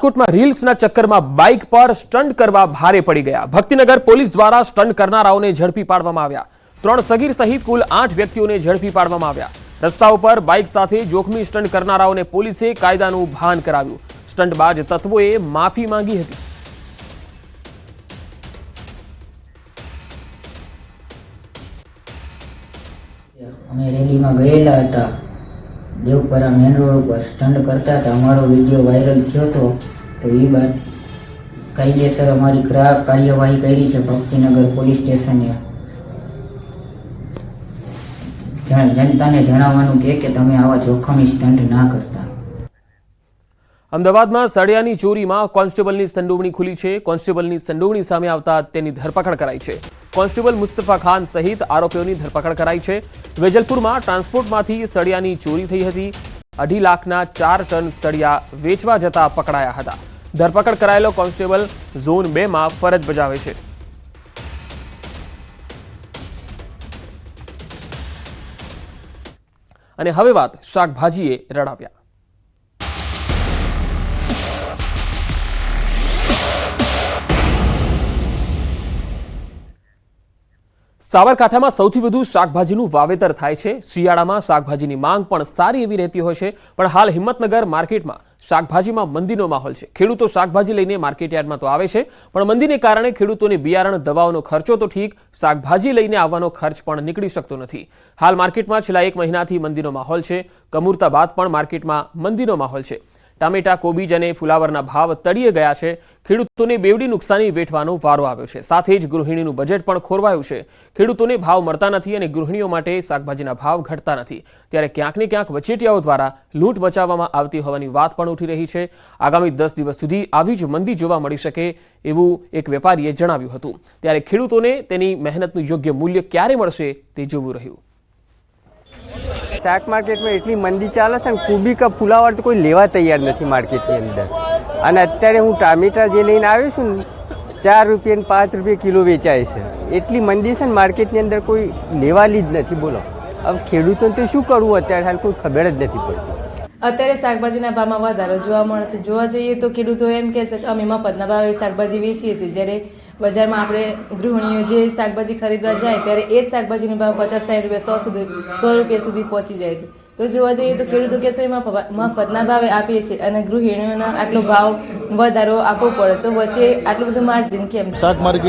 રાજકોટમાં રીલ્સના ચક્કરમાં બાઇક પર સ્ટન્ટ કરવા ભારે પડી ગયા। ભક્તિનગર પોલીસ દ્વારા સ્ટન્ટ કરનારાઓને ઝડપી પાડવામાં આવ્યા। 3 સગીર સહિત કુલ 8 વ્યક્તિઓને ઝડપી પાડવામાં આવ્યા। રસ્તા ઉપર બાઇક સાથે જોખમી સ્ટન્ટ કરનારાઓને પોલીસે કાયદાનું ભાન કરાવ્યું। સ્ટન્ટબાજ તત્વોએ માફી માંગી હતી। અમે રેલીમાં ગયેલા હતા। દેવપરા મેન રોડ ઉપર સ્ટન્ટ કરતા હતા। અમારો વિડીયો વાયરલ થયો હતો તો એ બાદ કાયદેસર અમારી કાર્યવાહી કરી છે ભક્તિનગર પોલીસ સ્ટેશને। જનતાને જણાવવાનું કે તમે આવા જોખમી સ્ટન્ટ ના કરતા। અમદાવાદમાં સળિયાની ચોરીમાં કોન્સ્ટેબલની સંડોવણી ખુલી છે। કોન્સ્ટેબલની સંડોવણી સામે આવતા તેની ધરપકડ કરાઈ છે। કોન્સ્ટેબલ મુસ્તફા ખાન સહિત આરોપીઓની ધરપકડ કરાઈ છે। વેજલપુરમાં ટ્રાન્સપોર્ટમાંથી સળિયાની ચોરી થઈ હતી। 2.5 લાખના 4 ટન સળિયા વેચવા જતા પકડાયા હતા। ધરપકડ કરાયેલો કોન્સ્ટેબલ ઝોન 2 માં ફરજ બજાવે છે। અને હવે વાત શાકભાજીએ રડાવ્યા। સાબરકાંઠામાં સૌથી વધુ શાકભાજીનું વાવેતર થાય છે। શિયાળામાં શાકભાજીની માંગ પણ સારી એવી રહેતી હોય છે, પણ હાલ હિંમતનગર માર્કેટમાં શાકભાજીમાં મંદીનો માહોલ છે। ખેડૂતો શાકભાજી લઈને માર્કેટયાર્ડમાં તો આવે છે, પણ મંદીને કારણે ખેડૂતોને બિયારણ દવાઓનો ખર્ચો તો ઠીક, શાકભાજી લઈને આવવાનો ખર્ચ પણ નીકળી શકતો નથી। હાલ માર્કેટમાં છેલ્લા 1 મહિનાથી મંદીનો માહોલ છે। કમૂરતા બાદ પણ માર્કેટમાં મંદીનો માહોલ છે। ટામેટા, કોબીજ અને ફુલાવરના ભાવ તળિયે ગયા છે। ખેડૂતોને બેવડી નુકસાની વેઠવાનો વારો આવ્યો છે। સાથે જ ગૃહિણીનું બજેટ પણ ખોરવાયું છે। ખેડૂતોને ભાવ મળતા નથી અને ગૃહિણીઓ માટે શાકભાજીના ભાવ ઘટતા નથી, ત્યારે ક્યાંક ને ક્યાંક વચેટિયાઓ દ્વારા લૂંટ મચાવવામાં આવતી હોવાની વાત પણ ઉઠી રહી છે। આગામી 10 દિવસ સુધી આવી જ મંદી જોવા મળી શકે એવું એક વેપારીએ જણાવ્યું હતું। ત્યારે ખેડૂતોને તેની મહેનતનું યોગ્ય મૂલ્ય ક્યારે મળશે તે જોવું રહ્યું। શાક માર્કેટમાં એટલી મંદી ચાલે છે ને કોબી કા ફુલાવર તો કોઈ લેવા તૈયાર નથી માર્કેટની અંદર। અને અત્યારે હું ટામેટા જે લઈને આવ્યો છું ને 4 રૂપિયા ને 5 રૂપિયા કિલો વેચાય છે। એટલી મંદી છે ને માર્કેટની અંદર કોઈ લેવાલી જ નથી। બોલો હવે ખેડૂતોને તો શું કરવું અત્યારે હાલ કોઈ ખબર જ નથી પડતી। અત્યારે શાકભાજીના ભાવમાં વધારો જોવા મળશે। જોવા જઈએ તો ખેડૂતો એમ કહે છે કે અમે મફતના ભાવે શાકભાજી વેચીએ છીએ, જ્યારે બજારમાં આપણે ગૃહિણીઓ જે શાકભાજી ખરીદવા જાય ત્યારે એ જ શાકભાજીનો ભાવ 50-60 રૂપિયા 100 રૂપિયા સુધી પહોંચી જાય છે। તો જોવા જઈએ તો ખેડૂતો કહે છે મફતના ભાવે આપીએ છીએ અને ગૃહિણીઓનો આટલો ભાવ વધારો આપવો પડે, તો વચ્ચે આટલું બધું માર્જિન કેમ? શાક માર્કેટ